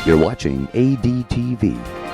You're watching ADTV.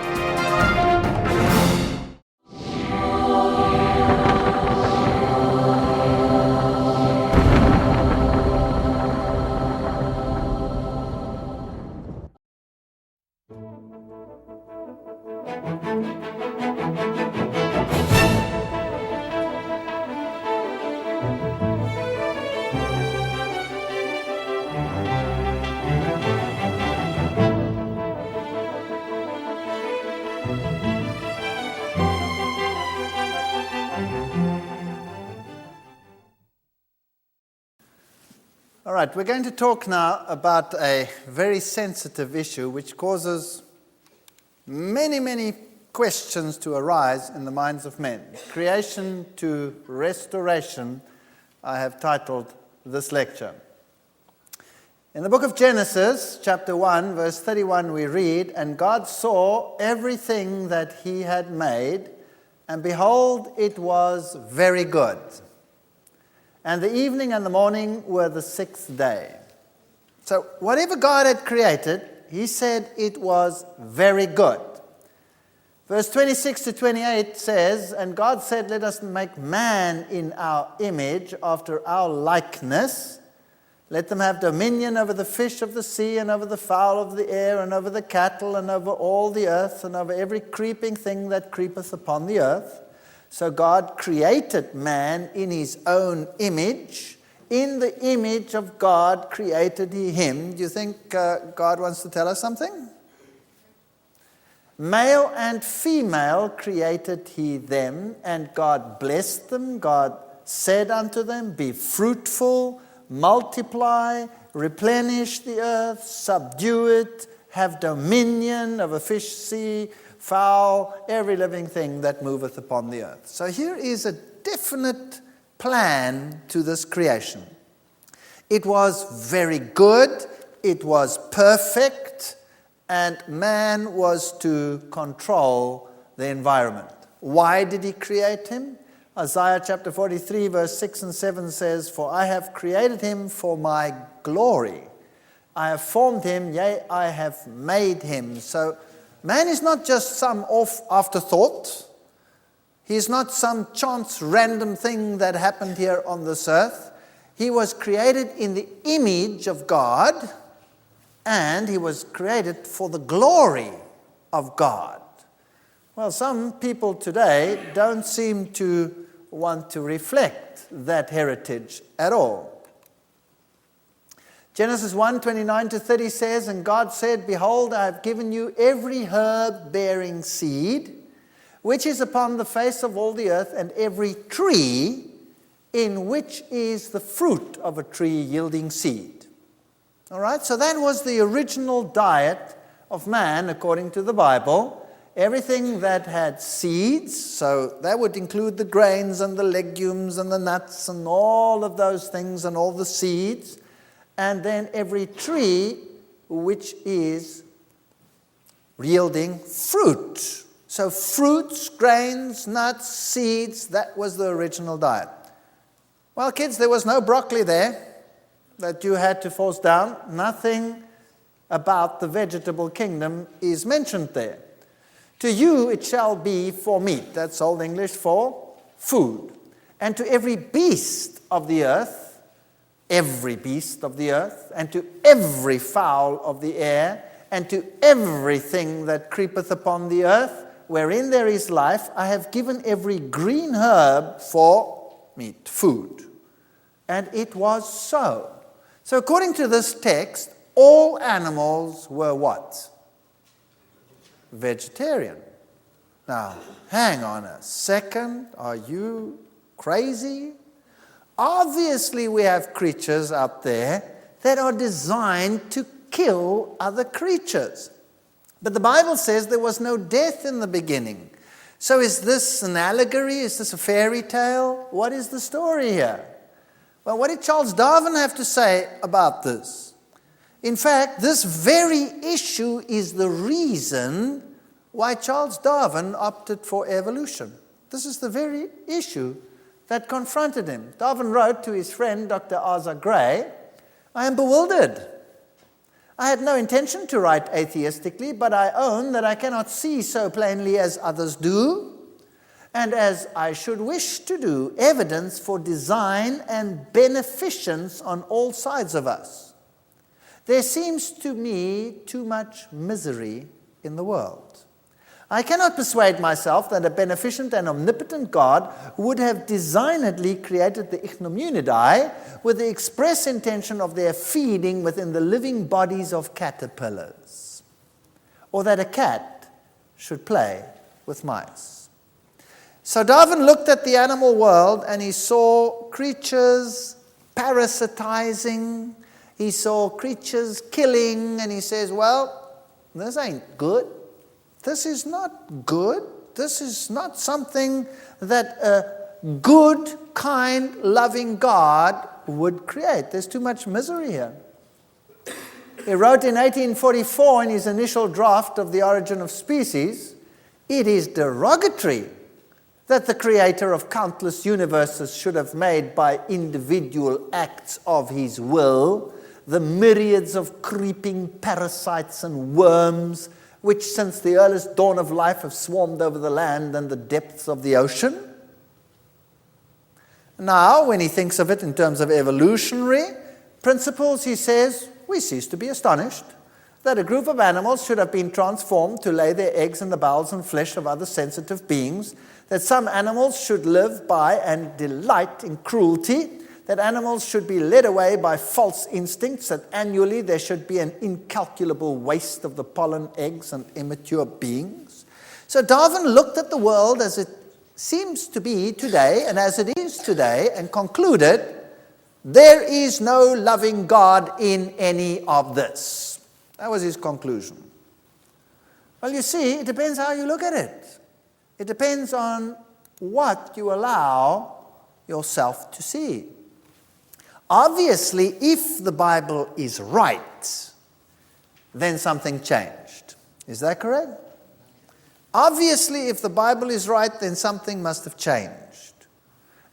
All right, we're going to talk now about a very sensitive issue which causes many questions to arise in the minds of men. Creation to restoration, I have titled this lecture. In the book of Genesis, chapter 1, verse 31, we read, "And God saw everything that he had made, and behold, it was very good. And the evening and the morning were the sixth day." So whatever God had created, he said it was very good. Verse 26 to 28 says, "And God said, let us make man in our image, after our likeness. Let them have dominion over the fish of the sea, and over the fowl of the air, and over the cattle, and over all the earth, and over every creeping thing that creepeth upon the earth." So God created man in his own image. In the image of God created he him. Do you think God wants to tell us something? "Male and female created he them, and God blessed them. God said unto them, Be fruitful, multiply, replenish the earth, subdue it, have dominion over fish, sea, fowl, every living thing that moveth upon the earth." So here is a definite plan to this creation. It was very good, it was perfect, and man was to control the environment. Why did he create him? Isaiah chapter 43, verse 6 and 7 says, "For I have created him for my glory. I have formed him, yea, I have made him." So man is not just some off afterthought. He's not some chance random thing that happened here on this earth. He was created in the image of God, and he was created for the glory of God. Well, some people today don't seem to want to reflect that heritage at all. Genesis 1, 29 to 30 says, "And God said, Behold, I have given you every herb bearing seed, which is upon the face of all the earth, and every tree in which is the fruit of a tree yielding seed." All right, so that was the original diet of man according to the Bible. Everything that had seeds, so that would include the grains and the legumes and the nuts and all of those things and all the seeds. And then every tree which is yielding fruit. So fruits, grains, nuts, seeds, that was the original diet. Well, kids, there was no broccoli there that you had to force down. Nothing about the vegetable kingdom is mentioned there. "To you it shall be for meat." That's Old English for food. "And to every beast of the earth, and to every fowl of the air, and to everything that creepeth upon the earth, wherein there is life, I have given every green herb for meat," food. And it was so. So according to this text, all animals were what? Vegetarian. Now, hang on a second. Are you crazy? Obviously, we have creatures out there that are designed to kill other creatures. But the Bible says there was no death in the beginning. So is this an allegory? Is this a fairy tale? What is the story here? Well, what did Charles Darwin have to say about this? In fact, this very issue is the reason why Charles Darwin opted for evolution. This is the very issue that confronted him. Darwin wrote to his friend, Dr. Asa Gray, "I am bewildered. I had no intention to write atheistically, but I own that I cannot see so plainly as others do, and as I should wish to do, evidence for design and beneficence on all sides of us. There seems to me too much misery in the world. I cannot persuade myself that a beneficent and omnipotent God would have designedly created the ichneumonidae with the express intention of their feeding within the living bodies of caterpillars, or that a cat should play with mice. So Darwin looked at the animal world and he saw creatures parasitizing, he saw creatures killing, and he says, well, this ain't good. This is not good. This is not something that a good, kind, loving God would create. There's too much misery here. He wrote in 1844 in his initial draft of The Origin of Species, it is derogatory that the creator of countless universes should have made by individual acts of his will the myriads of creeping parasites and worms which since the earliest dawn of life have swarmed over the land and the depths of the ocean. Now, when he thinks of it in terms of evolutionary principles, he says, we cease to be astonished that a group of animals should have been transformed to lay their eggs in the bowels and flesh of other sensitive beings, that some animals should live by and delight in cruelty, that animals should be led away by false instincts, that annually there should be an incalculable waste of the pollen, eggs, and immature beings. So Darwin looked at the world as it seems to be today, and as it is today, and concluded, there is no loving God in any of this. That was his conclusion. Well, you see, it depends how you look at it. It depends on what you allow yourself to see. Obviously, if the Bible is right, then something changed. Is that correct? Obviously, if the Bible is right, then something must have changed.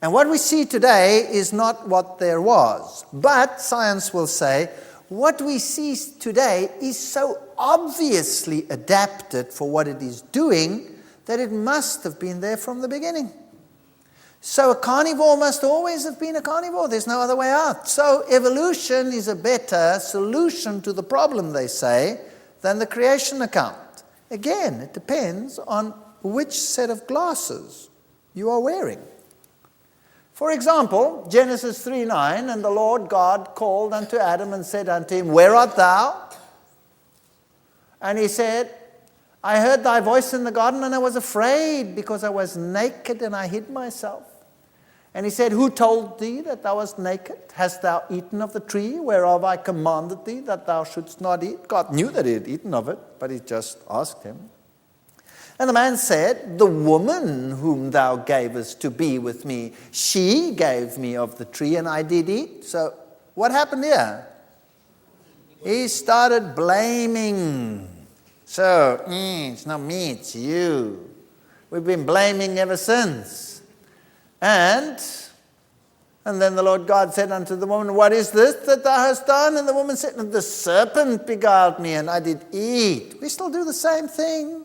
And what we see today is not what there was. But science will say, what we see today is so obviously adapted for what it is doing that it must have been there from the beginning. So a carnivore must always have been a carnivore. There's no other way out. So evolution is a better solution to the problem, they say, than the creation account. Again, it depends on which set of glasses you are wearing. For example, Genesis 3:9, and the Lord God called unto Adam and said unto him, where art thou? And he said, I heard thy voice in the garden, and I was afraid, because I was naked, and I hid myself. And he said, who told thee that thou wast naked? Hast thou eaten of the tree whereof I commanded thee that thou shouldst not eat? God knew that he had eaten of it, but he just asked him. And the man said, the woman whom thou gavest to be with me, she gave me of the tree, and I did eat. So what happened here? He started blaming. So, it's not me, it's you. We've been blaming ever since. And then the Lord God said unto the woman, what is this that thou hast done? And the woman said, the serpent beguiled me, and I did eat. We still do the same thing.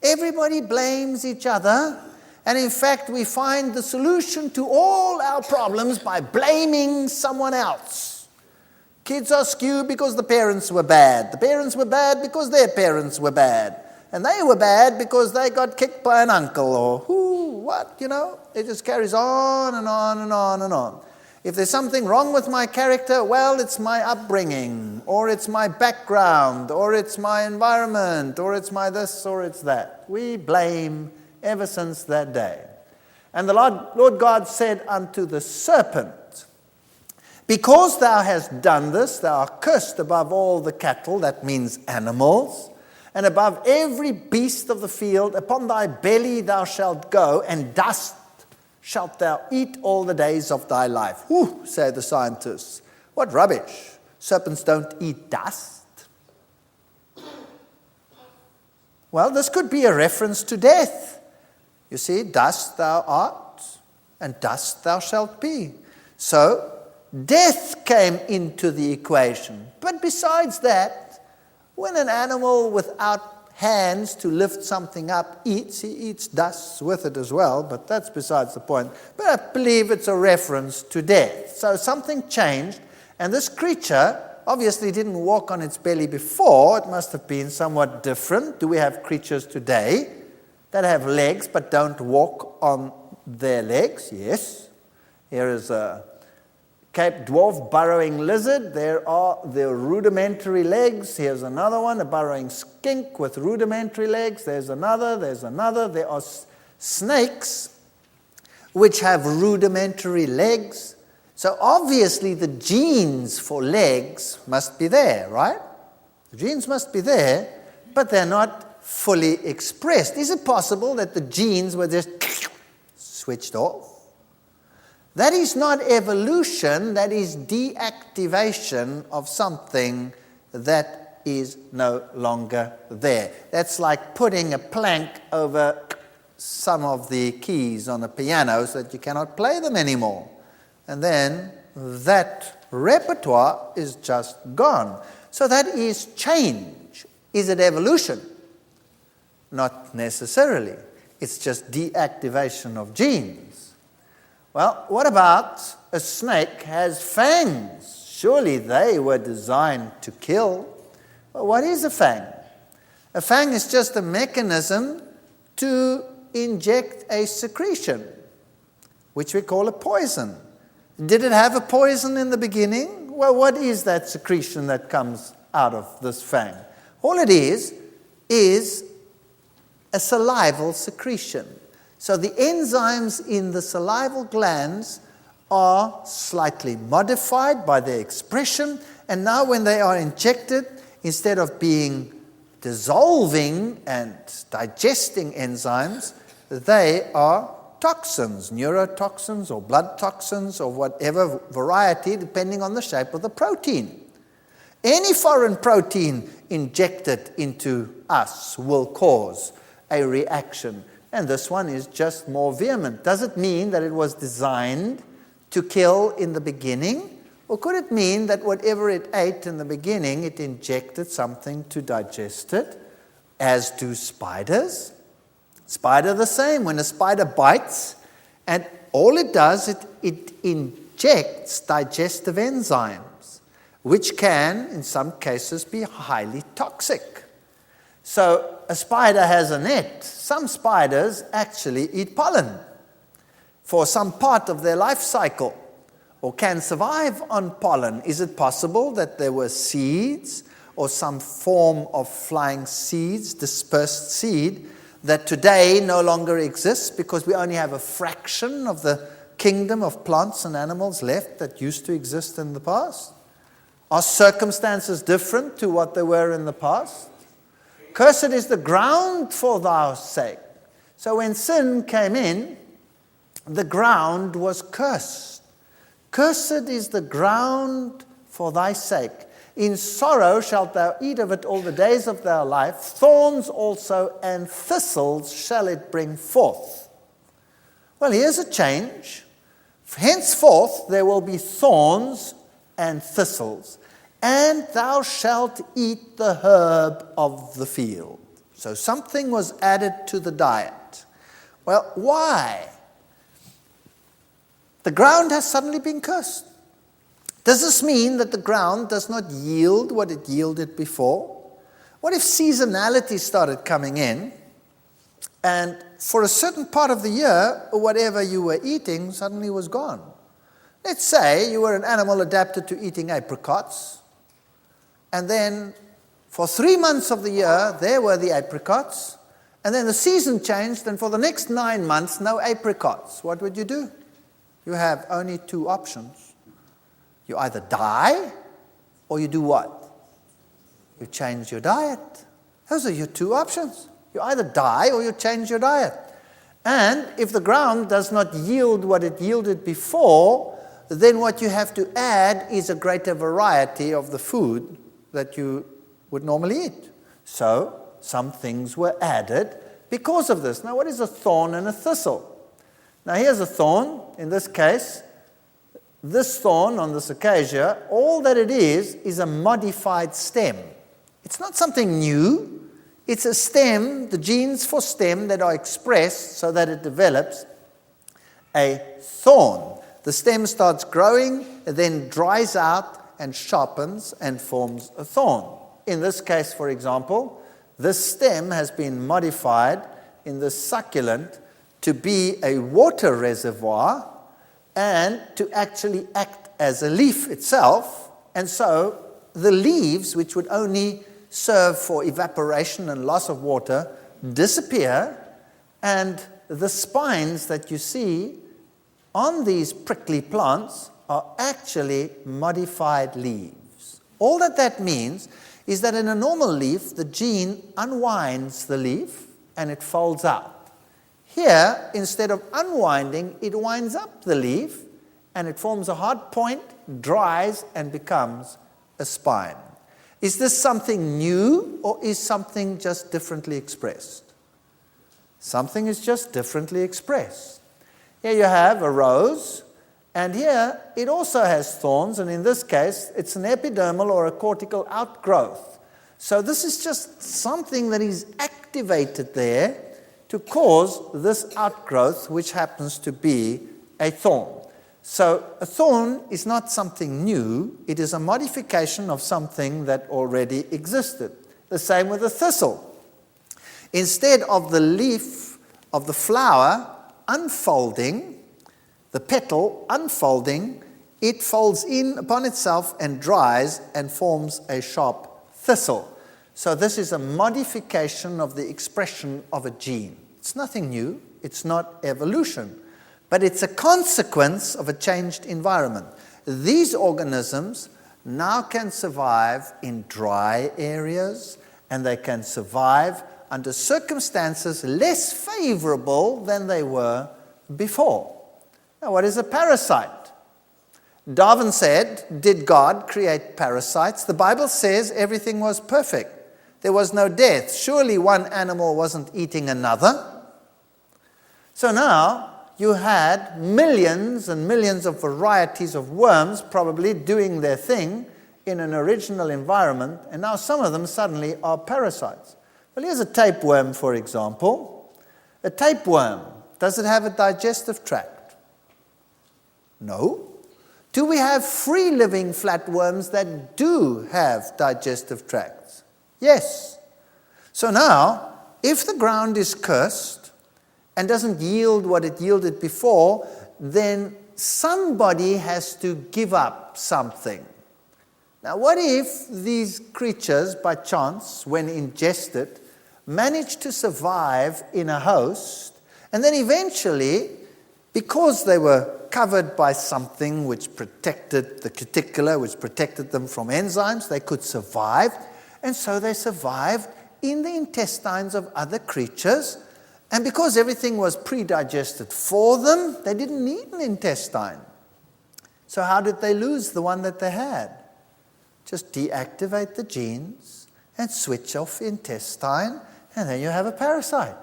Everybody blames each other. And in fact, we find the solution to all our problems by blaming someone else. Kids are skewed because the parents were bad. The parents were bad because their parents were bad. And they were bad because they got kicked by an uncle or it just carries on and on and on and on. If there's something wrong with my character, well, it's my upbringing, or it's my background, or it's my environment, or it's my this, or it's that. We blame ever since that day. And the Lord God said unto the serpent, because thou hast done this, thou art cursed above all the cattle, that means animals, and above every beast of the field. Upon thy belly thou shalt go, and dust shalt thou eat all the days of thy life. Whew, say the scientists. What rubbish. Serpents don't eat dust. Well, this could be a reference to death. You see, dust thou art, and dust thou shalt be. So, death came into the equation. But besides that, When an animal without hands to lift something up eats, he eats dust with it as well, but that's besides the point. But I believe it's a reference to death. So something changed, and this creature obviously didn't walk on its belly before. It must have been somewhat different. Do we have creatures today that have legs but don't walk on their legs? Yes. Here is a Cape dwarf burrowing lizard. There are the rudimentary legs. Here's another one, a burrowing skink with rudimentary legs. There's another. There are snakes which have rudimentary legs. So obviously the genes for legs must be there, right? The genes must be there, but they're not fully expressed. Is it possible that the genes were just switched off? That is not evolution, that is deactivation of something that is no longer there. That's like putting a plank over some of the keys on a piano so that you cannot play them anymore. And then that repertoire is just gone. So that is change. Is it evolution? Not necessarily. It's just deactivation of genes. Well, what about a snake has fangs? Surely they were designed to kill. Well, what is a fang? A fang is just a mechanism to inject a secretion, which we call a poison. Did it have a poison in the beginning? Well, what is that secretion that comes out of this fang? All it is a salival secretion. So the enzymes in the salival glands are slightly modified by their expression, and now when they are injected, instead of being dissolving and digesting enzymes, they are toxins, neurotoxins or blood toxins or whatever variety, depending on the shape of the protein. Any foreign protein injected into us will cause a reaction, and this one is just more vehement. Does it mean that it was designed to kill in the beginning? Or could it mean that whatever it ate in the beginning, it injected something to digest it, as do spiders? Spider the same. When a spider bites, and all it does, it injects digestive enzymes, which can, in some cases, be highly toxic. So a spider has a net. Some spiders actually eat pollen for some part of their life cycle, or can survive on pollen. Is it possible that there were seeds or some form of flying seeds, dispersed seed, that today no longer exists because we only have a fraction of the kingdom of plants and animals left that used to exist in the past? Are circumstances different to what they were in the past? Cursed is the ground for thy sake. So when sin came in, the ground was cursed. Cursed is the ground for thy sake. In sorrow shalt thou eat of it all the days of thy life. Thorns also and thistles shall it bring forth. Well, here's a change. Henceforth there will be thorns and thistles, and thou shalt eat the herb of the field. So something was added to the diet. Well, why? The ground has suddenly been cursed. Does this mean that the ground does not yield what it yielded before? What if seasonality started coming in, and for a certain part of the year, whatever you were eating suddenly was gone? Let's say you were an animal adapted to eating apricots, and then for 3 months of the year, there were the apricots, and then the season changed, and for the next 9 months, no apricots. What would you do? You have only 2 options. You either die, or you do what? You change your diet. Those are your 2 options. You either die, or you change your diet. And if the ground does not yield what it yielded before, then what you have to add is a greater variety of the food that you would normally eat. So some things were added because of this. Now, what is a thorn and a thistle? Now, here's a thorn. In this case, this thorn on this acacia, all that it is a modified stem. It's not something new. It's a stem, the genes for stem that are expressed so that it develops a thorn. The stem starts growing, it then dries out and sharpens and forms a thorn. In this case, for example, this stem has been modified in the succulent to be a water reservoir and to actually act as a leaf itself. And so the leaves, which would only serve for evaporation and loss of water, disappear, and the spines that you see on these prickly plants are actually modified leaves. All that means is that in a normal leaf, the gene unwinds the leaf and it folds out. Here, instead of unwinding, it winds up the leaf and it forms a hard point, dries, and becomes a spine. Is this something new, or is something just differently expressed? Something is just differently expressed. Here you have a rose, and here it also has thorns, and in this case, it's an epidermal or a cortical outgrowth. So this is just something that is activated there to cause this outgrowth, which happens to be a thorn. So a thorn is not something new, it is a modification of something that already existed. The same with a thistle. Instead of the leaf of the flower unfolding, the petal unfolding, it folds in upon itself and dries and forms a sharp thistle. So this is a modification of the expression of a gene. It's nothing new, it's not evolution, but it's a consequence of a changed environment. These organisms now can survive in dry areas, and they can survive under circumstances less favorable than they were before. Now, what is a parasite? Darwin said, did God create parasites? The Bible says everything was perfect. There was no death. Surely one animal wasn't eating another. So now you had millions and millions of varieties of worms probably doing their thing in an original environment, and now some of them suddenly are parasites. Well, here's a tapeworm, for example. A tapeworm, does it have a digestive tract? No. Do we have free-living flatworms that do have digestive tracts? Yes. So now, if the ground is cursed and doesn't yield what it yielded before, then somebody has to give up something. Now, what if these creatures, by chance, when ingested, managed to survive in a host, and then eventually, because they were covered by something which protected the cuticle, which protected them from enzymes, they could survive, and so they survived in the intestines of other creatures, and because everything was pre-digested for them, they didn't need an intestine. So how did they lose the one that they had? Just deactivate the genes and switch off the intestine, and then you have a parasite.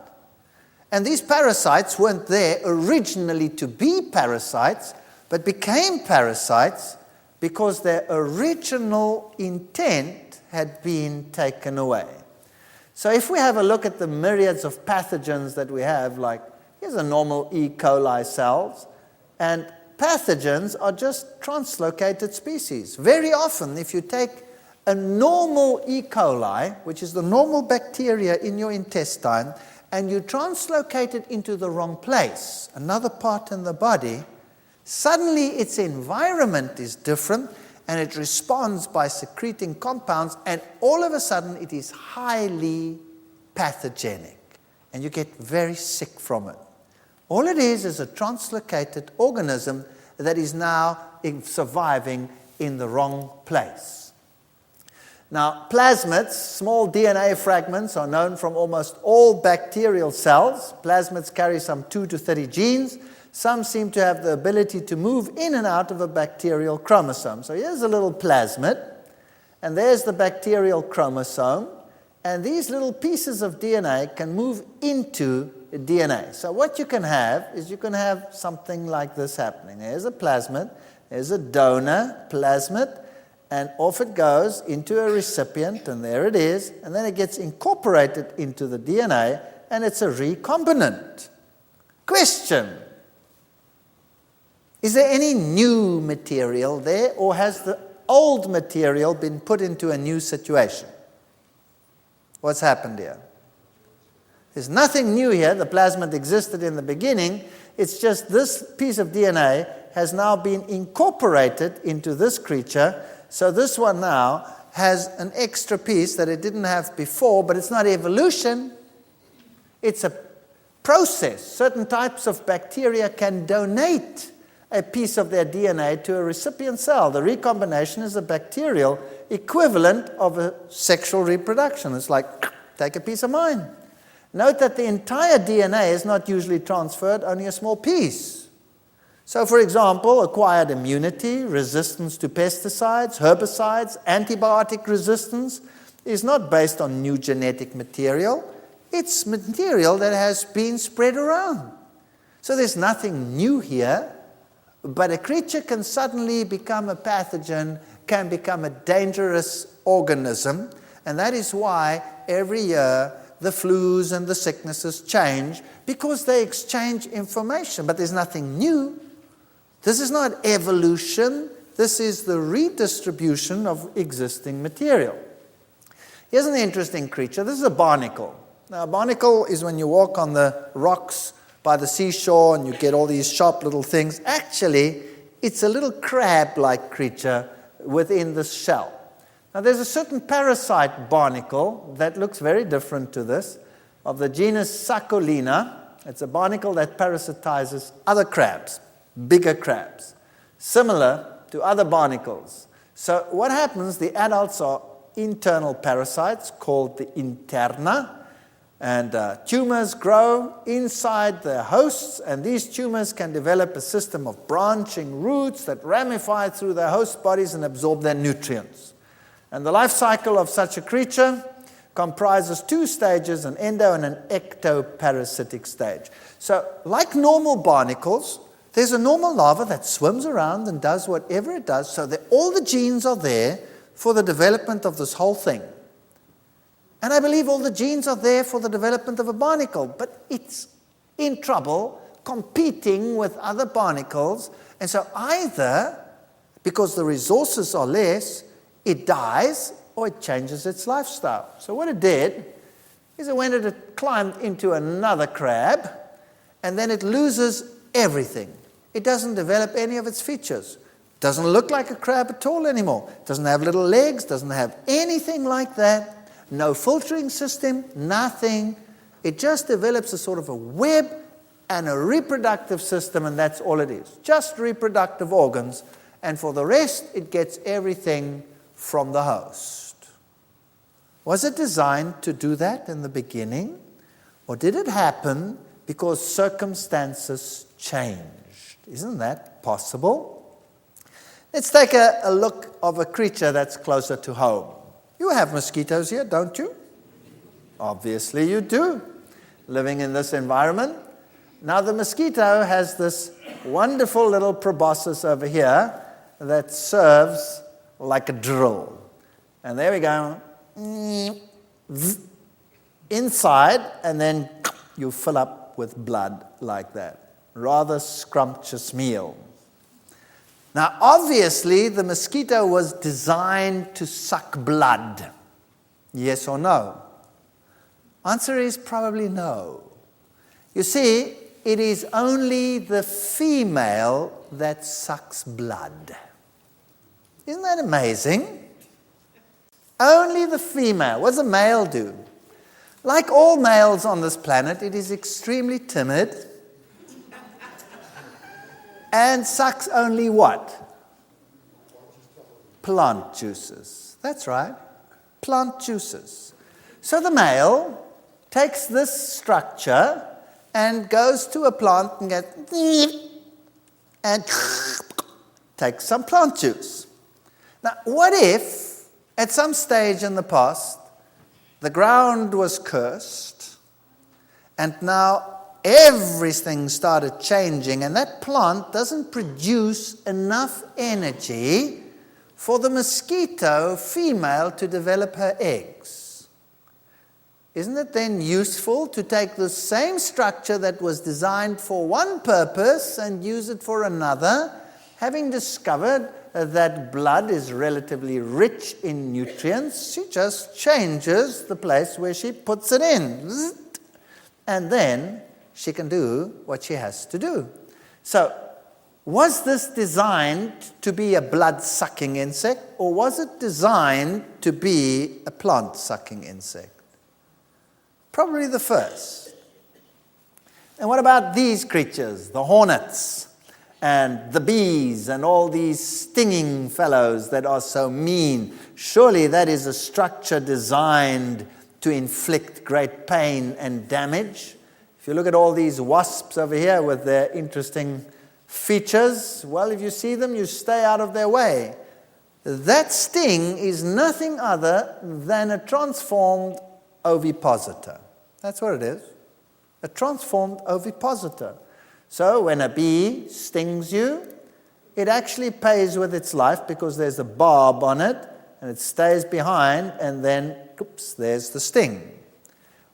And these parasites weren't there originally to be parasites, but became parasites because their original intent had been taken away. So if we have a look at the myriads of pathogens that we have, like here's a normal E. coli cells, and pathogens are just translocated species. Very often, if you take a normal E. coli, which is the normal bacteria in your intestine, and you translocate it into the wrong place, another part in the body, suddenly its environment is different, and it responds by secreting compounds, and all of a sudden it is highly pathogenic, and you get very sick from it. All it is a translocated organism that is now surviving in the wrong place. Now, plasmids, small DNA fragments, are known from almost all bacterial cells. Plasmids carry some 2 to 30 genes. Some seem to have the ability to move in and out of a bacterial chromosome. So here's a little plasmid, and there's the bacterial chromosome, and these little pieces of DNA can move into DNA. So what you can have is you can have something like this happening. There's a plasmid, there's a donor plasmid, and off it goes into a recipient, and there it is, and then it gets incorporated into the DNA, and it's a recombinant. Question: is there any new material there, or has the old material been put into a new situation? What's happened here? There's nothing new here. The plasmid existed in the beginning. It's just this piece of DNA has now been incorporated into this creature. So this one now has an extra piece that it didn't have before, but it's not evolution. It's a process. Certain types of bacteria can donate a piece of their DNA to a recipient cell. The recombination is a bacterial equivalent of a sexual reproduction. It's like, take a piece of mine. Note that the entire DNA is not usually transferred, only a small piece. So, for example, acquired immunity, resistance to pesticides, herbicides, antibiotic resistance is not based on new genetic material. It's material that has been spread around. So there's nothing new here, but a creature can suddenly become a pathogen, can become a dangerous organism, and that is why every year the flus and the sicknesses change, because they exchange information, but there's nothing new. This is not evolution, this is the redistribution of existing material. Here's an interesting creature. This is a barnacle. Now, a barnacle is when you walk on the rocks by the seashore and you get all these sharp little things. Actually, it's a little crab-like creature within the shell. Now, there's a certain parasite barnacle that looks very different to this, of the genus Saccholina. It's a barnacle that parasitizes other crabs, bigger crabs, similar to other barnacles. So what happens, the adults are internal parasites called the interna, and tumors grow inside their hosts, and these tumors can develop a system of branching roots that ramify through their host bodies and absorb their nutrients. And the life cycle of such a creature comprises two stages, an endo and an ectoparasitic stage. So, like normal barnacles, there's a normal larva that swims around and does whatever it does, so that all the genes are there for the development of this whole thing. And I believe all the genes are there for the development of a barnacle, but it's in trouble competing with other barnacles, and so either, because the resources are less, it dies, or it changes its lifestyle. So what it did is it went and it climbed into another crab, and then it loses everything. It doesn't develop any of its features. It doesn't look like a crab at all anymore. It doesn't have little legs, doesn't have anything like that. No filtering system, nothing. It just develops a sort of a web and a reproductive system, and that's all it is. Just reproductive organs, and for the rest, it gets everything from the host. Was it designed to do that in the beginning? Or did it happen because circumstances changed? Isn't that possible? Let's take a look of a creature that's closer to home. You have mosquitoes here, don't you? Obviously you do, living in this environment. Now the mosquito has this wonderful little proboscis over here that serves like a drill. And there we go. Inside, and then you fill up with blood like that. Rather scrumptious meal. Now, obviously, the mosquito was designed to suck blood. Yes or no? Answer is probably no. You see, it is only the female that sucks blood. Isn't that amazing? Only the female. What does the male do? Like all males on this planet, it is extremely timid and sucks only what? Plant juices. That's right. Plant juices. So the male takes this structure and goes to a plant and gets and takes some plant juice. Now, what if, at some stage in the past, the ground was cursed, and now everything started changing, and that plant doesn't produce enough energy for the mosquito female to develop her eggs. Isn't it then useful to take the same structure that was designed for one purpose and use it for another, having discovered that blood is relatively rich in nutrients? She just changes the place where she puts it in. And then she can do what she has to do. So, was this designed to be a blood-sucking insect, or was it designed to be a plant-sucking insect? Probably the first. And what about these creatures, the hornets and the bees and all these stinging fellows that are so mean? Surely that is a structure designed to inflict great pain and damage. If you look at all these wasps over here with their interesting features, well, if you see them, you stay out of their way. That sting is nothing other than a transformed ovipositor. That's what it is, a transformed ovipositor. So when a bee stings you, it actually pays with its life because there's a barb on it, and it stays behind, and then, oops, there's the sting.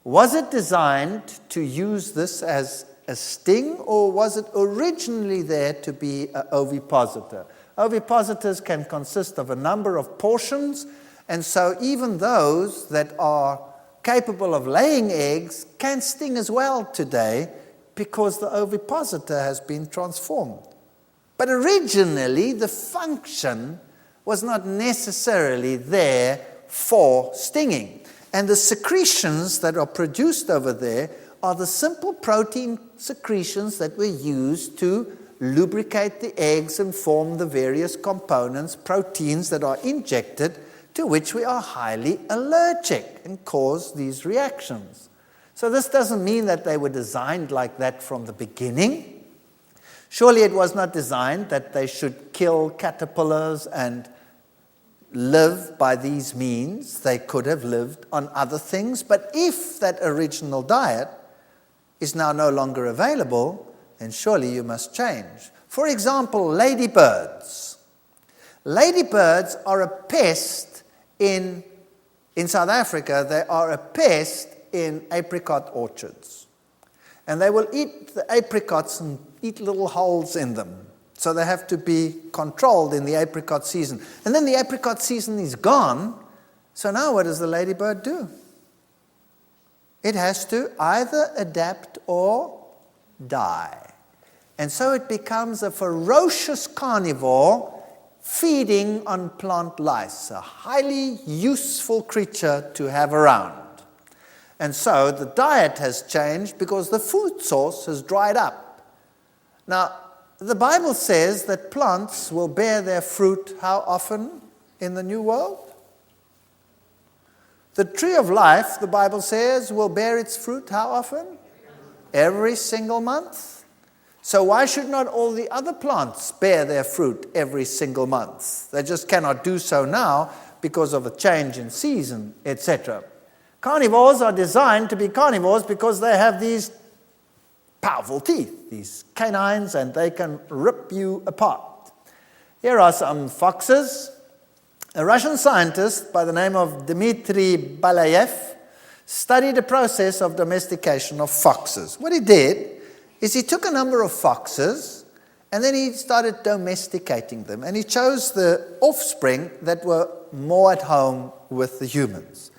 Was it designed to use this as a sting, or was it originally there to be an ovipositor? Ovipositors can consist of a number of portions, and so even those that are capable of laying eggs can sting as well today because the ovipositor has been transformed. But originally, the function was not necessarily there for stinging. And the secretions that are produced over there are the simple protein secretions that were used to lubricate the eggs and form the various components, proteins that are injected, to which we are highly allergic and cause these reactions. So this doesn't mean that they were designed like that from the beginning. Surely it was not designed that they should kill caterpillars and live by these means. They could have lived on other things, but if that original diet is now no longer available, then surely you must change. For example, ladybirds. Ladybirds are a pest in South Africa. They are a pest in apricot orchards. And they will eat the apricots and eat little holes in them. So they have to be controlled in the apricot season. And then the apricot season is gone. So now what does the ladybird do? It has to either adapt or die. And so it becomes a ferocious carnivore feeding on plant lice, a highly useful creature to have around. And so the diet has changed because the food source has dried up. Now, the Bible says that plants will bear their fruit how often in the New World? The tree of life, the Bible says, will bear its fruit how often? Every single month. So why should not all the other plants bear their fruit every single month? They just cannot do so now because of a change in season, etc. Carnivores are designed to be carnivores because they have these powerful teeth, these canines, and they can rip you apart. Here are some foxes. A Russian scientist by the name of Dmitry Balayev studied the process of domestication of foxes. What he did is he took a number of foxes and then he started domesticating them. And he chose the offspring that were more at home with the humans.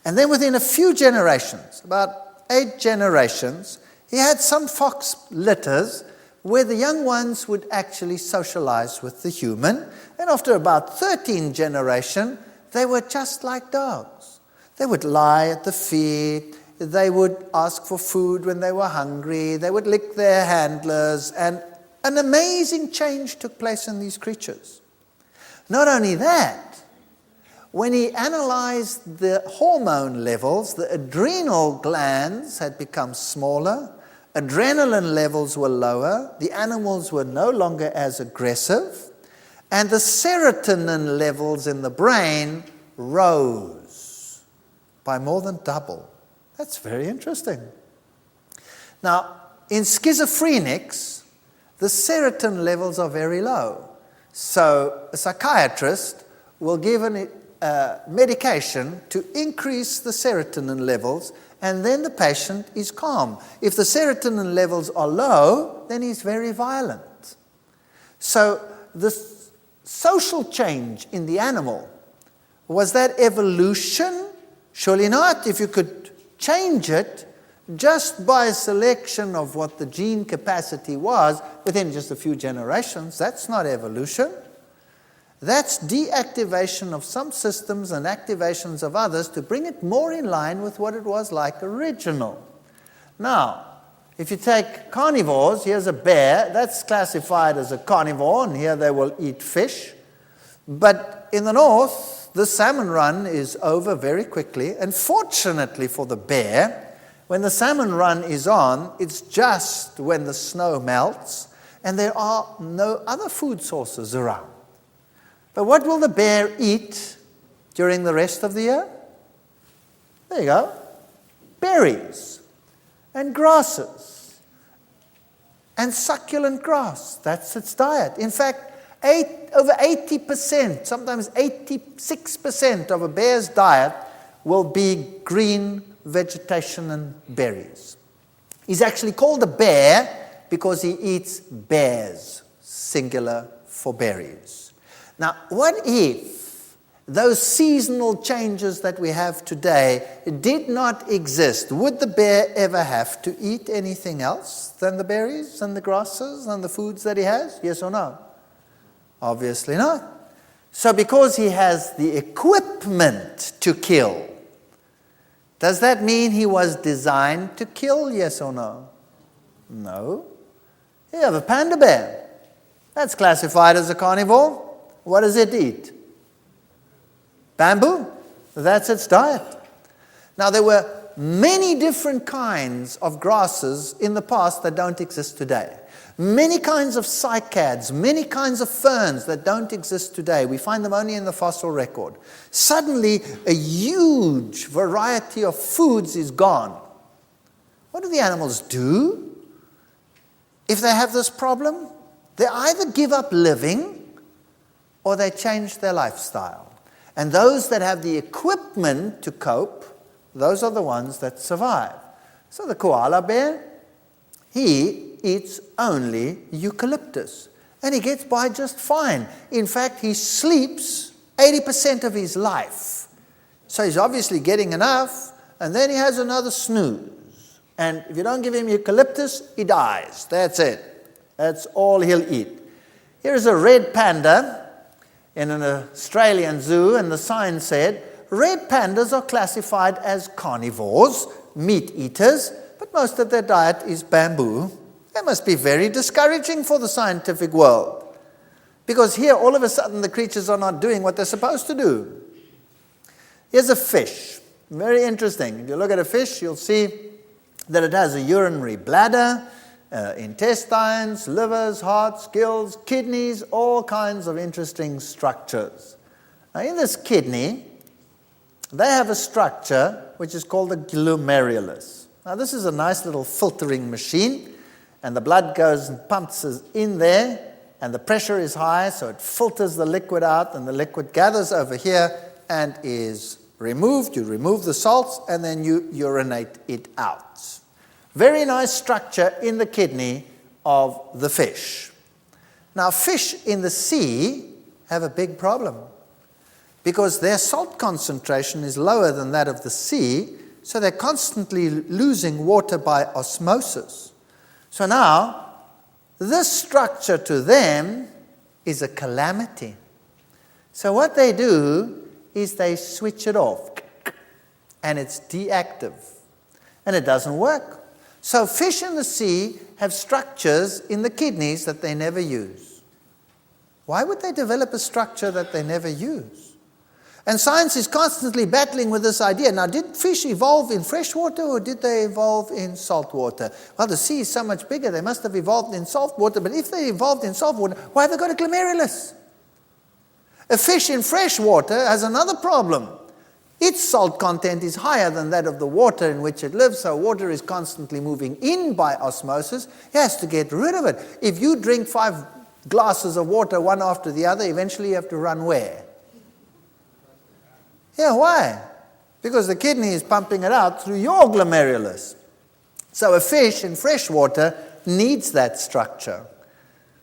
And then within a few generations, about 8 generations, he had some fox litters where the young ones would actually socialize with the human. And after about 13 generations, they were just like dogs. They would lie at the feet. They would ask for food when they were hungry. They would lick their handlers. And an amazing change took place in these creatures. Not only that, when he analyzed the hormone levels, the adrenal glands had become smaller. Adrenaline levels were lower, the animals were no longer as aggressive, and the serotonin levels in the brain rose by more than double. That's very interesting. Now, in schizophrenics, the serotonin levels are very low. So a psychiatrist will give a medication to increase the serotonin levels, and then the patient is calm. If the serotonin levels are low, then he's very violent. So the social change in the animal, was that evolution? Surely not. If you could change it just by selection of what the gene capacity was within just a few generations, that's not evolution. That's deactivation of some systems and activations of others to bring it more in line with what it was like original. Now, if you take carnivores, here's a bear, that's classified as a carnivore, and here they will eat fish. But in the north, the salmon run is over very quickly, and fortunately for the bear, when the salmon run is on, it's just when the snow melts, and there are no other food sources around. But what will the bear eat during the rest of the year? There you go. Berries and grasses and succulent grass. That's its diet. In fact, over 80%, sometimes 86% of a bear's diet will be green vegetation and berries. He's actually called a bear because he eats bears, singular for berries. Now, what if those seasonal changes that we have today did not exist? Would the bear ever have to eat anything else than the berries and the grasses and the foods that he has? Yes or no? Obviously not. So because he has the equipment to kill, does that mean he was designed to kill? Yes or no? No. You have a panda bear. That's classified as a carnivore. What does it eat? Bamboo. That's its diet. Now, there were many different kinds of grasses in the past that don't exist today. Many kinds of cycads, many kinds of ferns that don't exist today. We find them only in the fossil record. Suddenly, a huge variety of foods is gone. What do the animals do if they have this problem? They either give up living or they change their lifestyle. And those that have the equipment to cope, those are the ones that survive. So the koala bear, he eats only eucalyptus. And he gets by just fine. In fact, he sleeps 80% of his life. So he's obviously getting enough, and then he has another snooze. And if you don't give him eucalyptus, he dies. That's it. That's all he'll eat. Here's a red panda in an Australian zoo, and the sign said, red pandas are classified as carnivores, meat eaters, but most of their diet is bamboo. That must be very discouraging for the scientific world, because here all of a sudden the creatures are not doing what they're supposed to do. Here's a fish. Very interesting. If you look at a fish, you'll see that it has a urinary bladder, intestines, livers, hearts, gills, kidneys, all kinds of interesting structures. Now, in this kidney, they have a structure which is called the glomerulus. Now, this is a nice little filtering machine, and the blood goes and pumps in there, and the pressure is high, so it filters the liquid out, and the liquid gathers over here and is removed. You remove the salts, and then you urinate it out. Very nice structure in the kidney of the fish. Now, fish in the sea have a big problem because their salt concentration is lower than that of the sea, so they're constantly losing water by osmosis. So now, this structure to them is a calamity. So what they do is they switch it off, and it's deactive, and it doesn't work. So fish in the sea have structures in the kidneys that they never use. Why would they develop a structure that they never use? And science is constantly battling with this idea. Now, did fish evolve in fresh water or did they evolve in salt water? Well, the sea is so much bigger, they must have evolved in salt water. But if they evolved in salt water, why have they got a glomerulus? A fish in fresh water has another problem. Its salt content is higher than that of the water in which it lives, so water is constantly moving in by osmosis. It has to get rid of it. If you drink 5 glasses of water, one after the other, eventually you have to run where? Yeah, why? Because the kidney is pumping it out through your glomerulus. So a fish in fresh water needs that structure.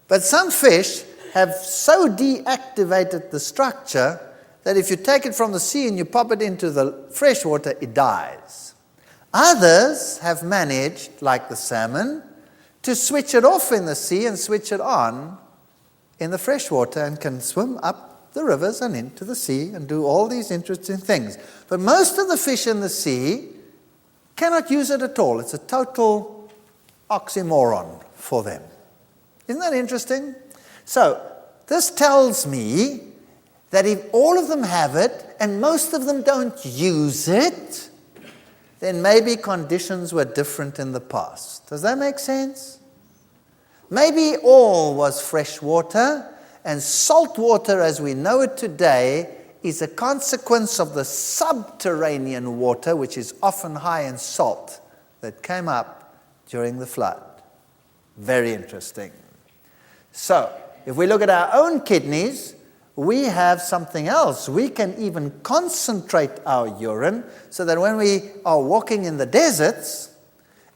But some fish have so deactivated the structure that if you take it from the sea and you pop it into the fresh water, it dies. Others have managed, like the salmon, to switch it off in the sea and switch it on in the fresh water and can swim up the rivers and into the sea and do all these interesting things. But most of the fish in the sea cannot use it at all. It's a total oxymoron for them. Isn't that interesting? So this tells me that if all of them have it and most of them don't use it, then maybe conditions were different in the past. Does that make sense? Maybe all was fresh water, and salt water as we know it today is a consequence of the subterranean water, which is often high in salt, that came up during the flood. Very interesting. So, if we look at our own kidneys, we have something else. We can even concentrate our urine so that when we are walking in the deserts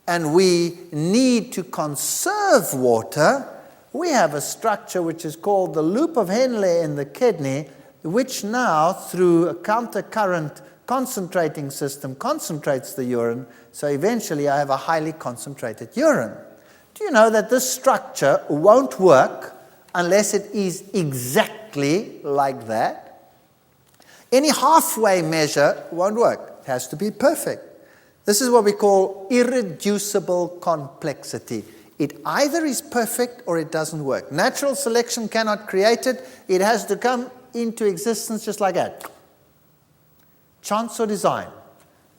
and we need to conserve water, we have a structure which is called the loop of Henle in the kidney, which now, through a countercurrent concentrating system, concentrates the urine, so eventually I have a highly concentrated urine. Do you know that this structure won't work unless it is exactly like that? Any halfway measure won't work. It has to be perfect. This is what we call irreducible complexity. It either is perfect or it doesn't work. Natural selection cannot create it. It has to come into existence just like that. Chance or design.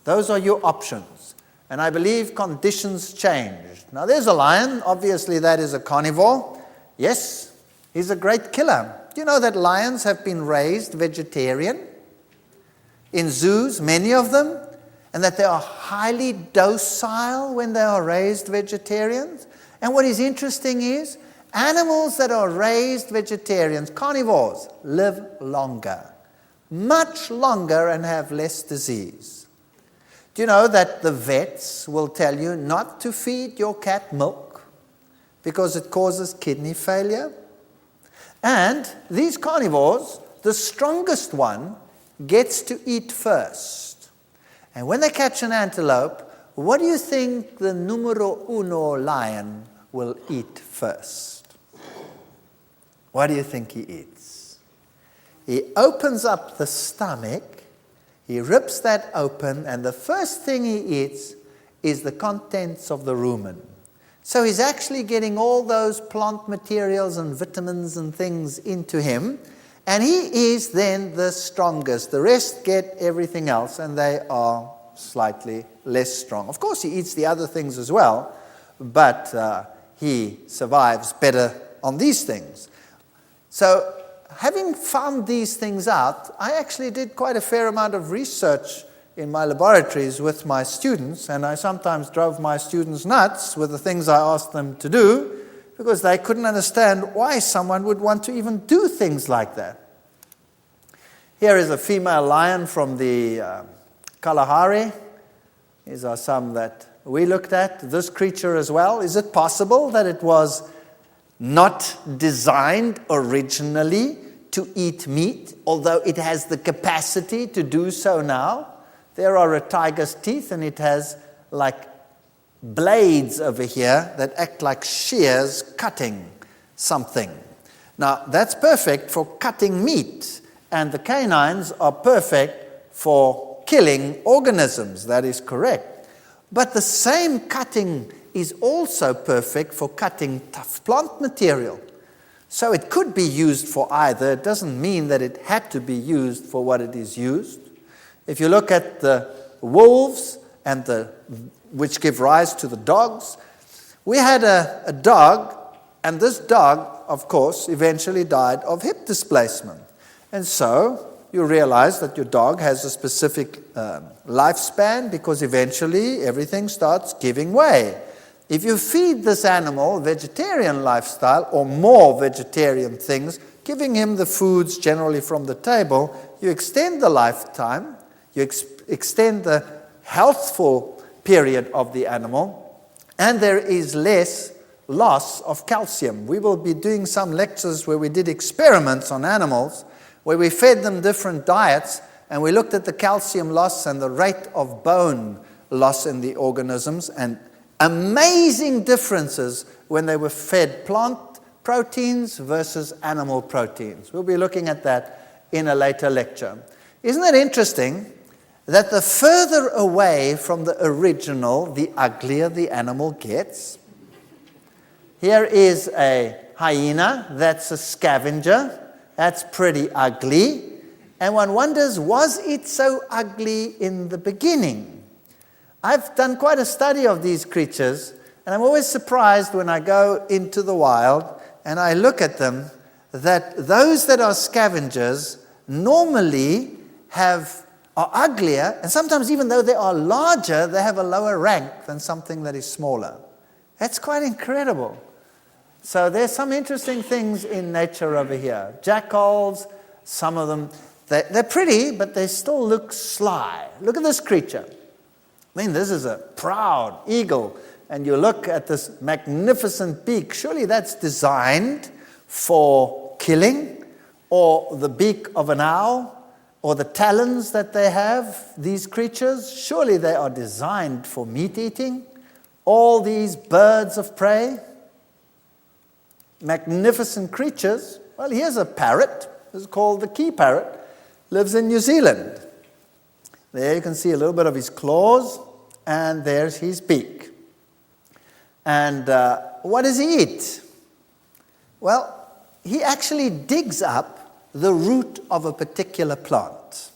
Those are your options. And I believe conditions changed. Now there's a lion. Obviously that is a carnivore. Yes, he's a great killer. Do you know that lions have been raised vegetarian? In zoos, many of them. And that they are highly docile when they are raised vegetarians. And what is interesting is, animals that are raised vegetarians, carnivores, live longer. Much longer and have less disease. Do you know that the vets will tell you not to feed your cat milk because it causes kidney failure? And these carnivores, the strongest one, gets to eat first. And when they catch an antelope, what do you think the numero uno lion will eat first? What do you think he eats? He opens up the stomach, he rips that open, and the first thing he eats is the contents of the rumen. So he's actually getting all those plant materials and vitamins and things into him, and he is then the strongest. The rest get everything else, and they are slightly less strong. Of course, he eats the other things as well, but he survives better on these things. So, having found these things out, I actually did quite a fair amount of research in my laboratories with my students, and I sometimes drove my students nuts with the things I asked them to do, because they couldn't understand why someone would want to even do things like that. Here is a female lion from the Kalahari. These are some that we looked at. This creature as well. Is it possible that it was not designed originally to eat meat, although it has the capacity to do so now? There are a tiger's teeth, and it has like blades over here that act like shears cutting something. Now, that's perfect for cutting meat, and the canines are perfect for killing organisms. That is correct. But the same cutting is also perfect for cutting tough plant material. So it could be used for either. It doesn't mean that it had to be used for what it is used. If you look at the wolves and which give rise to the dogs, we had a dog, and this dog, of course, eventually died of hip displacement. And so you realize that your dog has a specific lifespan, because eventually everything starts giving way. If you feed this animal vegetarian lifestyle or more vegetarian things, giving him the foods generally from the table, you extend the lifetime, you extend the healthful period of the animal, and there is less loss of calcium. We will be doing some lectures where we did experiments on animals, where we fed them different diets, and we looked at the calcium loss and the rate of bone loss in the organisms, and amazing differences when they were fed plant proteins versus animal proteins. We'll be looking at that in a later lecture. Isn't it interesting that the further away from the original, the uglier the animal gets? Here is a hyena. That's a scavenger. That's pretty ugly. And one wonders, was it so ugly in the beginning? I've done quite a study of these creatures, and I'm always surprised when I go into the wild and I look at them, that those that are scavengers normally are uglier, and sometimes even though they are larger, they have a lower rank than something that is smaller. That's quite incredible. So there's some interesting things in nature over here. Jackals, some of them, they're pretty, but they still look sly. Look at this creature. I mean, this is a proud eagle. And you look at this magnificent beak. Surely that's designed for killing, or the beak of an owl, or the talons that they have, these creatures. Surely they are designed for meat eating. All these birds of prey, magnificent creatures. Well, here's a parrot. This is called the key parrot. Lives in New Zealand. There you can see a little bit of his claws, and there's his beak. And what does he eat? Well, he actually digs up the root of a particular plant.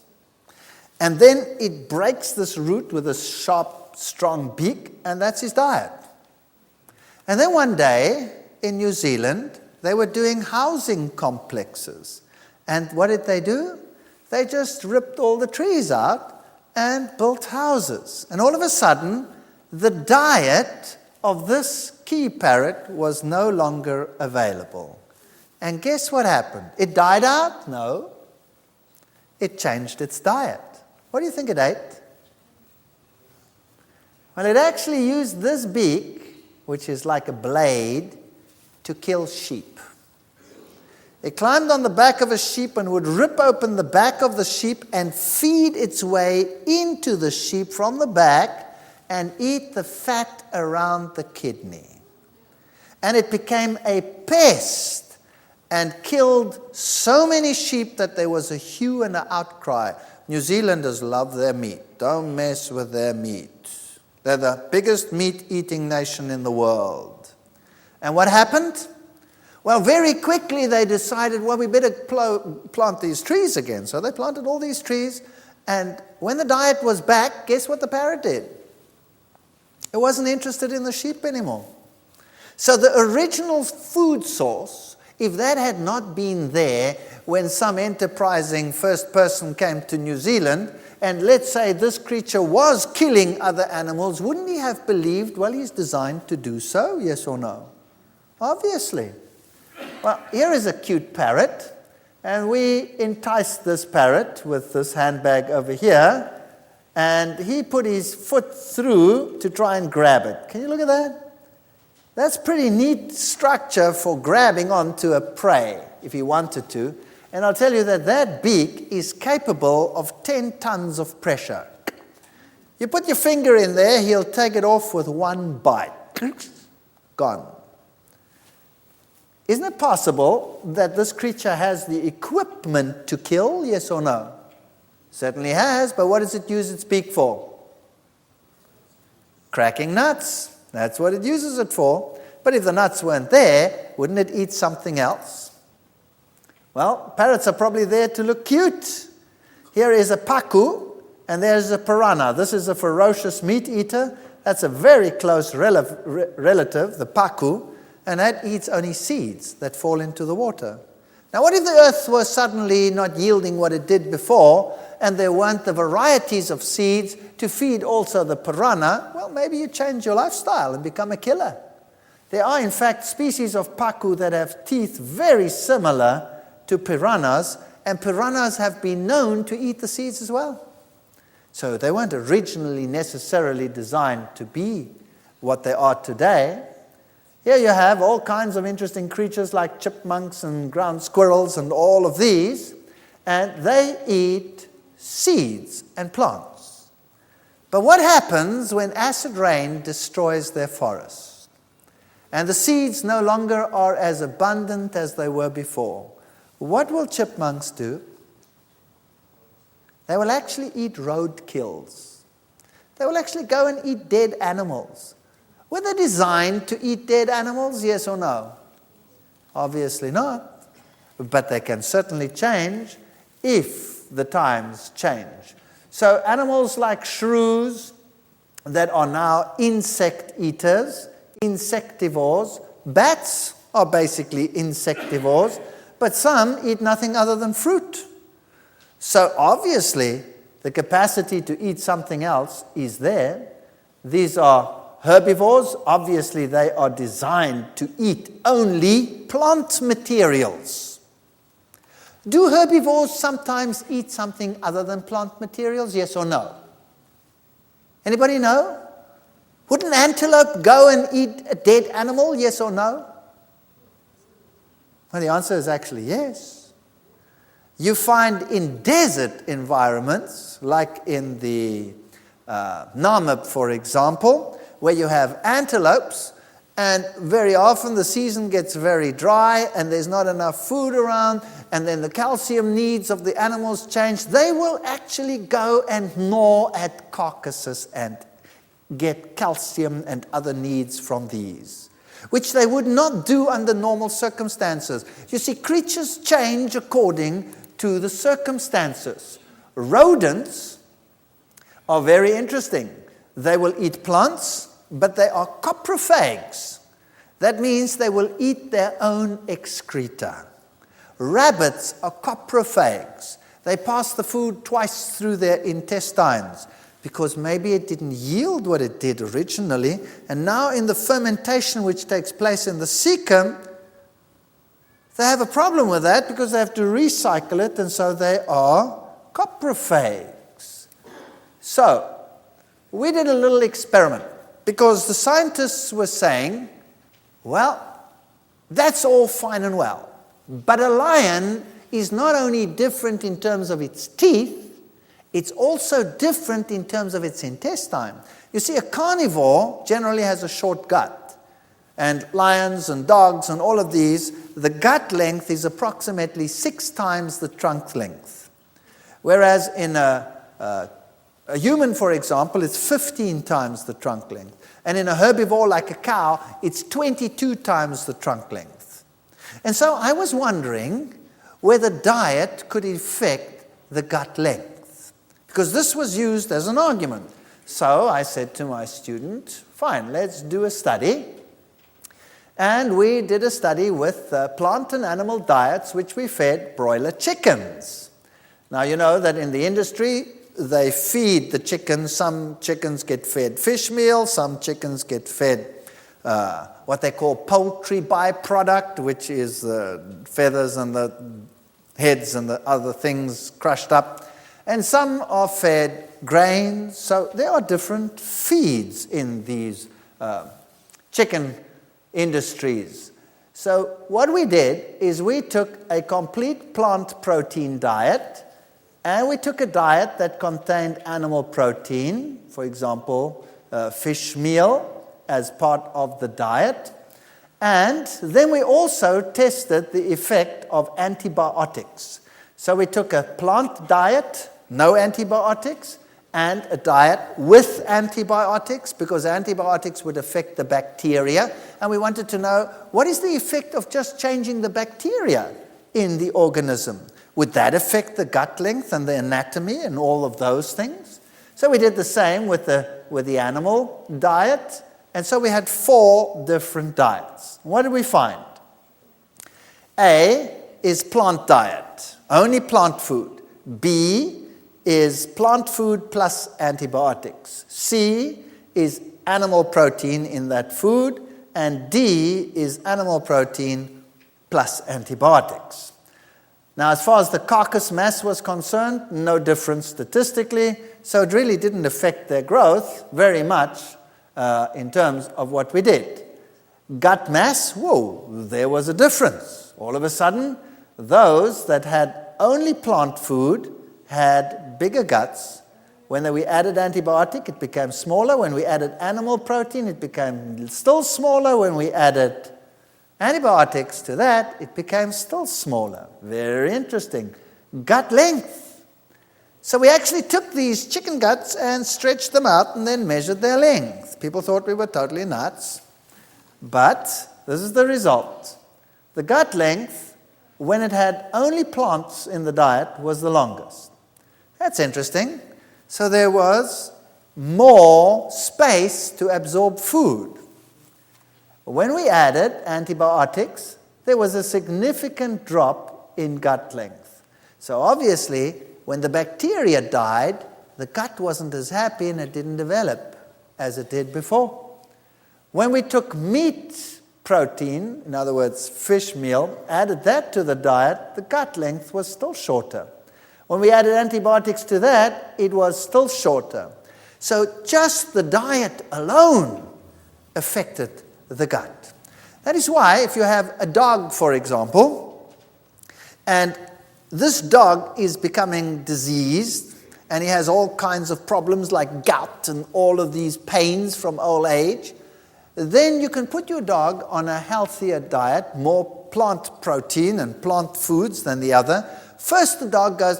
And then it breaks this root with a sharp, strong beak, and that's his diet. And then one day in New Zealand, they were doing housing complexes. And what did they do? They just ripped all the trees out and built houses. And all of a sudden, the diet of this key parrot was no longer available. And guess what happened? It died out? No. It changed its diet. What do you think it ate? Well, it actually used this beak, which is like a blade, to kill sheep. It climbed on the back of a sheep and would rip open the back of the sheep and feed its way into the sheep from the back and eat the fat around the kidney. And it became a pest and killed so many sheep that there was a hue and an outcry. New Zealanders love their meat. Don't mess with their meat. They're the biggest meat-eating nation in the world. And what happened? Well, very quickly they decided, well, we better plant these trees again. So they planted all these trees, and when the diet was back, guess what the parrot did? It wasn't interested in the sheep anymore. So the original food source, if that had not been there when some enterprising first person came to New Zealand, and let's say this creature was killing other animals, wouldn't he have believed, well, he's designed to do so, yes or no? Obviously. Well, here is a cute parrot, and we enticed this parrot with this handbag over here, and he put his foot through to try and grab it. Can you look at that? That's pretty neat structure for grabbing onto a prey, if he wanted to. And I'll tell you that that beak is capable of 10 tons of pressure. You put your finger in there, he'll take it off with one bite. Gone. Isn't it possible that this creature has the equipment to kill, yes or no? Certainly has, but what does it use its beak for? Cracking nuts. That's what it uses it for. But if the nuts weren't there, wouldn't it eat something else? Well, parrots are probably there to look cute. Here is a pacu, and there's a piranha. This is a ferocious meat eater. That's a very close relative, the pacu, and that eats only seeds that fall into the water. Now, what if the earth was suddenly not yielding what it did before, and there weren't the varieties of seeds to feed also the piranha? Well, maybe you change your lifestyle and become a killer. There are, in fact, species of pacu that have teeth very similar to to piranhas, and piranhas have been known to eat the seeds as well. So they weren't originally necessarily designed to be what they are today. Here you have all kinds of interesting creatures like chipmunks and ground squirrels and all of these, and they eat seeds and plants. But what happens when acid rain destroys their forest? And the seeds no longer are as abundant as they were before. What will chipmunks do? They will actually eat roadkills. They will actually go and eat dead animals. Were they designed to eat dead animals, yes or no? Obviously not. But they can certainly change if the times change. So animals like shrews that are now insect eaters, insectivores, bats are basically insectivores, but some eat nothing other than fruit. So obviously the capacity to eat something else is there. These are herbivores. Obviously they are designed to eat only plant materials. Do herbivores sometimes eat something other than plant materials, yes or no? Anybody know? Would an antelope go and eat a dead animal, yes or no? Well, the answer is actually yes. You find in desert environments, like in the Namib, for example, where you have antelopes, and very often the season gets very dry and there's not enough food around, and then the calcium needs of the animals change. They will actually go and gnaw at carcasses and get calcium and other needs from these, which they would not do under normal circumstances. You see, creatures change according to the circumstances. Rodents are very interesting. They will eat plants, but they are coprophags. That means they will eat their own excreta. Rabbits are coprophags. They pass the food twice through their intestines because maybe it didn't yield what it did originally, and now in the fermentation which takes place in the cecum, they have a problem with that because they have to recycle it, and so they are coprophags. So, we did a little experiment because the scientists were saying, well, that's all fine and well, but a lion is not only different in terms of its teeth, it's also different in terms of its intestine. You see, a carnivore generally has a short gut. And lions and dogs and all of these, the gut length is approximately 6 times the trunk length. Whereas in a human, for example, it's 15 times the trunk length. And in a herbivore like a cow, it's 22 times the trunk length. And so I was wondering whether diet could affect the gut length, because this was used as an argument. So I said to my student, fine, let's do a study. And we did a study with plant and animal diets, which we fed broiler chickens. Now, you know that in the industry, they feed the chickens. Some chickens get fed fish meal, some chickens get fed what they call poultry byproduct, which is the feathers and the heads and the other things crushed up. And some are fed grains. So there are different feeds in these chicken industries. So what we did is we took a complete plant protein diet, and we took a diet that contained animal protein, for example, fish meal as part of the diet. And then we also tested the effect of antibiotics. So we took a plant diet, no antibiotics, and a diet with antibiotics, because antibiotics would affect the bacteria. And we wanted to know, what is the effect of just changing the bacteria in the organism? Would that affect the gut length and the anatomy and all of those things? So we did the same with the animal diet. And so we had 4 different diets. What did we find? A is plant diet, only plant food. B is plant food plus antibiotics. C is animal protein in that food. And D is animal protein plus antibiotics. Now, as far as the carcass mass was concerned, no difference statistically, so it really didn't affect their growth very much in terms of what we did. Gut mass, whoa, there was a difference. All of a sudden, those that had only plant food had bigger guts. When we added antibiotic, it became smaller. When we added animal protein, it became still smaller. When we added antibiotics to that, it became still smaller. Very interesting. Gut length. So we actually took these chicken guts and stretched them out and then measured their length. People thought we were totally nuts. But this is the result. The gut length, when it had only plants in the diet, was the longest. That's interesting. So there was more space to absorb food. When we added antibiotics, there was a significant drop in gut length. So obviously, when the bacteria died, the gut wasn't as happy and it didn't develop as it did before. When we took meat protein, in other words, fish meal, added that to the diet, the gut length was still shorter. When we added antibiotics to that, it was still shorter. So just the diet alone affected the gut. That is why if you have a dog, for example, and this dog is becoming diseased, and he has all kinds of problems like gout and all of these pains from old age, then you can put your dog on a healthier diet, more plant protein and plant foods than the other. First the dog goes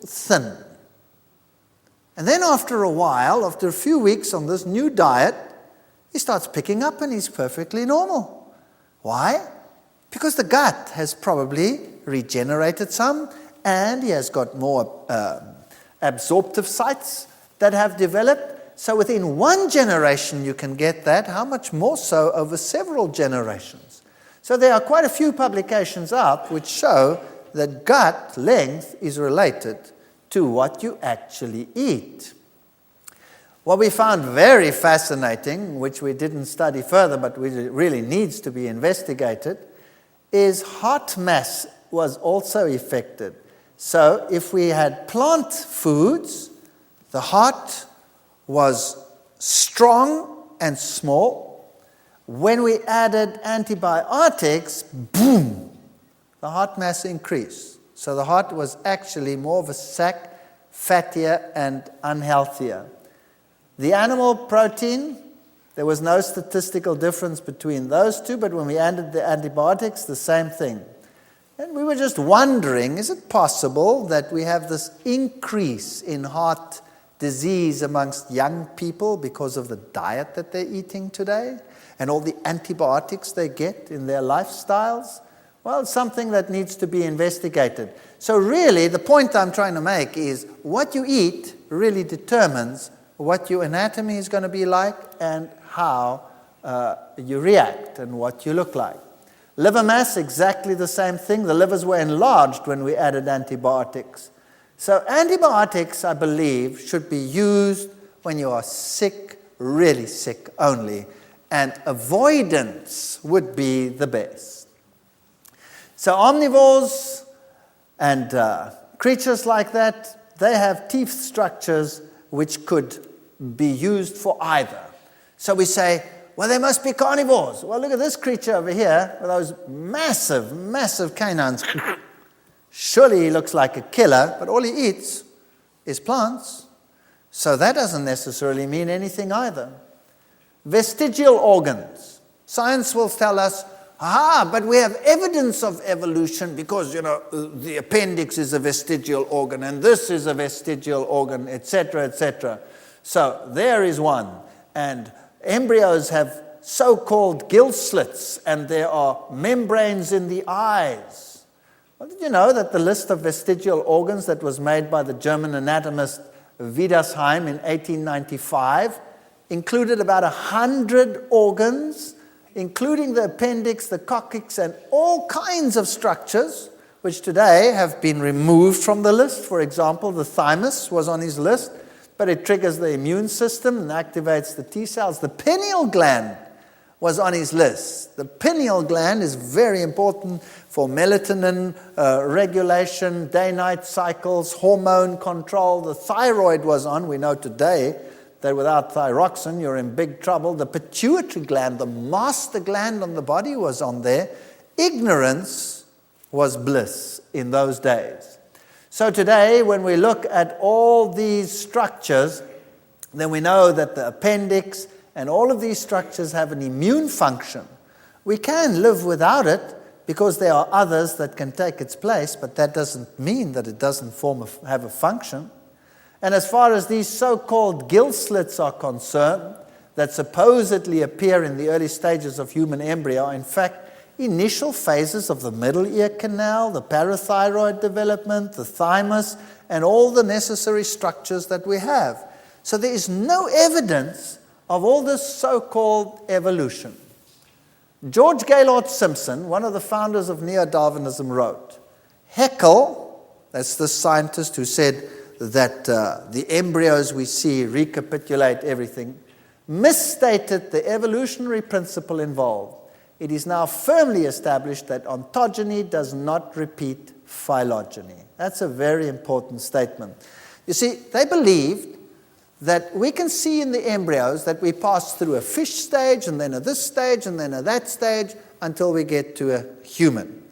thin. And then after a while, after a few weeks on this new diet, he starts picking up and he's perfectly normal. Why? Because the gut has probably regenerated some and he has got more absorptive sites that have developed. So within one generation you can get that. How much more so over several generations? So there are quite a few publications out which show that gut length is related to what you actually eat. What we found very fascinating, which we didn't study further but really needs to be investigated, is heart mass was also affected. So if we had plant foods, the heart was strong and small. When we added antibiotics, boom, the heart mass increased. So the heart was actually more of a sac, fattier and unhealthier. The animal protein, there was no statistical difference between those two, but when we added the antibiotics, the same thing. And we were just wondering, is it possible that we have this increase in heart disease amongst young people because of the diet that they're eating today and all the antibiotics they get in their lifestyles? Well, it's something that needs to be investigated. So really, the point I'm trying to make is what you eat really determines what your anatomy is going to be like and how you react and what you look like. Liver mass, exactly the same thing. The livers were enlarged when we added antibiotics. So antibiotics, I believe, should be used when you are sick, really sick only, and avoidance would be the best. So omnivores and creatures like that, they have teeth structures which could be used for either. So we say, well, they must be carnivores. Well, look at this creature over here with those massive, massive canines. Surely he looks like a killer, but all he eats is plants. So that doesn't necessarily mean anything either. Vestigial organs. Science will tell us, but we have evidence of evolution because, the appendix is a vestigial organ and this is a vestigial organ, etc., etc. So there is one. And embryos have so-called gill slits and there are membranes in the eyes. Well, did you know that the list of vestigial organs that was made by the German anatomist Veith in 1895 included about 100 organs, including the appendix, the coccyx, and all kinds of structures, which today have been removed from the list. For example, the thymus was on his list, but it triggers the immune system and activates the T cells. The pineal gland was on his list. The pineal gland is very important for melatonin regulation, day-night cycles, hormone control. The thyroid was on. We know today that without thyroxine, you're in big trouble. The pituitary gland, the master gland on the body, was on there. Ignorance was bliss in those days. So today, when we look at all these structures, then we know that the appendix and all of these structures have an immune function. We can live without it because there are others that can take its place, but that doesn't mean that it doesn't have a function. And as far as these so-called gill slits are concerned, that supposedly appear in the early stages of human embryo, are in fact initial phases of the middle ear canal, the parathyroid development, the thymus, and all the necessary structures that we have. So there is no evidence of all this so-called evolution. George Gaylord Simpson, one of the founders of Neo-Darwinism, wrote, Haeckel, that's the scientist who said that the embryos we see recapitulate everything, misstated the evolutionary principle involved. It is now firmly established that ontogeny does not repeat phylogeny. That's a very important statement. You see, they believed that we can see in the embryos that we pass through a fish stage, and then at this stage, and then at that stage, until we get to a human.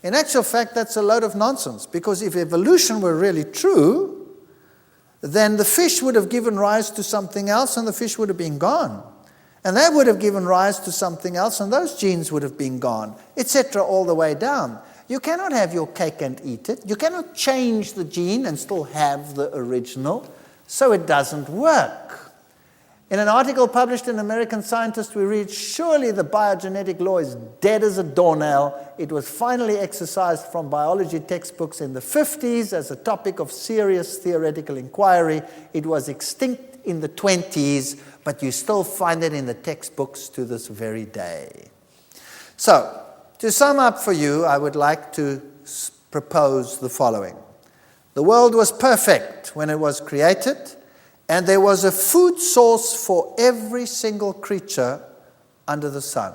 In actual fact, that's a load of nonsense, because if evolution were really true, then the fish would have given rise to something else, and the fish would have been gone. And that would have given rise to something else, and those genes would have been gone, etc., all the way down. You cannot have your cake and eat it. You cannot change the gene and still have the original, so it doesn't work. In an article published in American Scientist, we read, surely the biogenetic law is dead as a doornail. It was finally exercised from biology textbooks in the 50s as a topic of serious theoretical inquiry. It was extinct in the 20s, but you still find it in the textbooks to this very day. So, to sum up for you, I would like to propose the following. The world was perfect when it was created, and there was a food source for every single creature under the sun.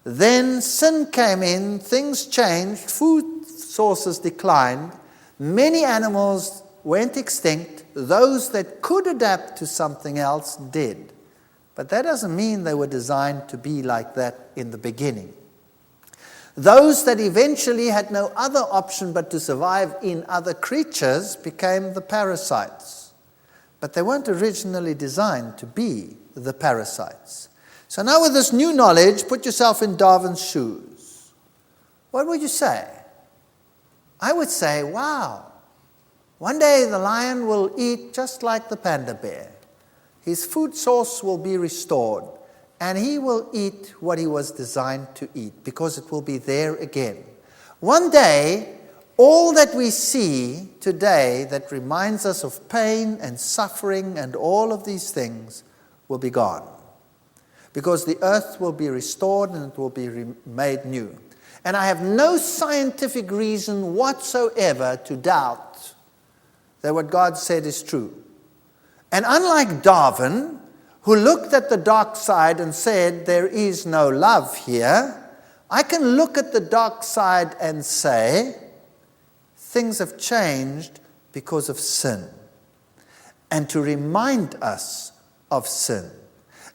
Then sin came in, things changed, food sources declined, many animals went extinct, those that could adapt to something else did. But that doesn't mean they were designed to be like that in the beginning. Those that eventually had no other option but to survive in other creatures became the parasites. But they weren't originally designed to be the parasites. So now with this new knowledge, put yourself in Darwin's shoes. What would you say? I would say, wow, one day the lion will eat just like the panda bear. His food source will be restored, and he will eat what he was designed to eat because it will be there again. One day, all that we see today that reminds us of pain and suffering and all of these things will be gone, because the earth will be restored and it will be made new. And I have no scientific reason whatsoever to doubt that what God said is true. And unlike Darwin, who looked at the dark side and said, there is no love here, I can look at the dark side and say, things have changed because of sin. And to remind us of sin,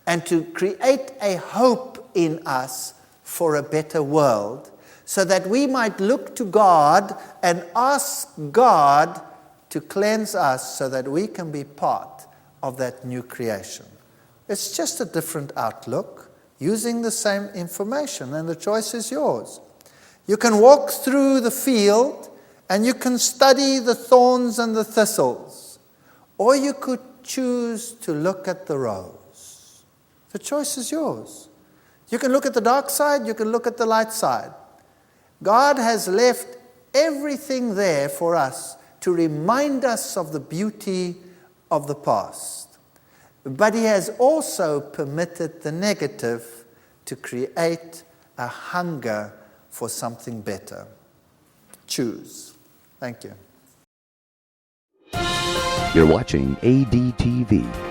and to create a hope in us for a better world, so that we might look to God and ask God to cleanse us so that we can be part of that new creation. It's just a different outlook using the same information, and the choice is yours. You can walk through the field and you can study the thorns and the thistles, or you could choose to look at the rose. The choice is yours. You can look at the dark side, you can look at the light side. God has left everything there for us to remind us of the beauty of the past. But he has also permitted the negative to create a hunger for something better. Choose. Thank you. You're watching ADTV.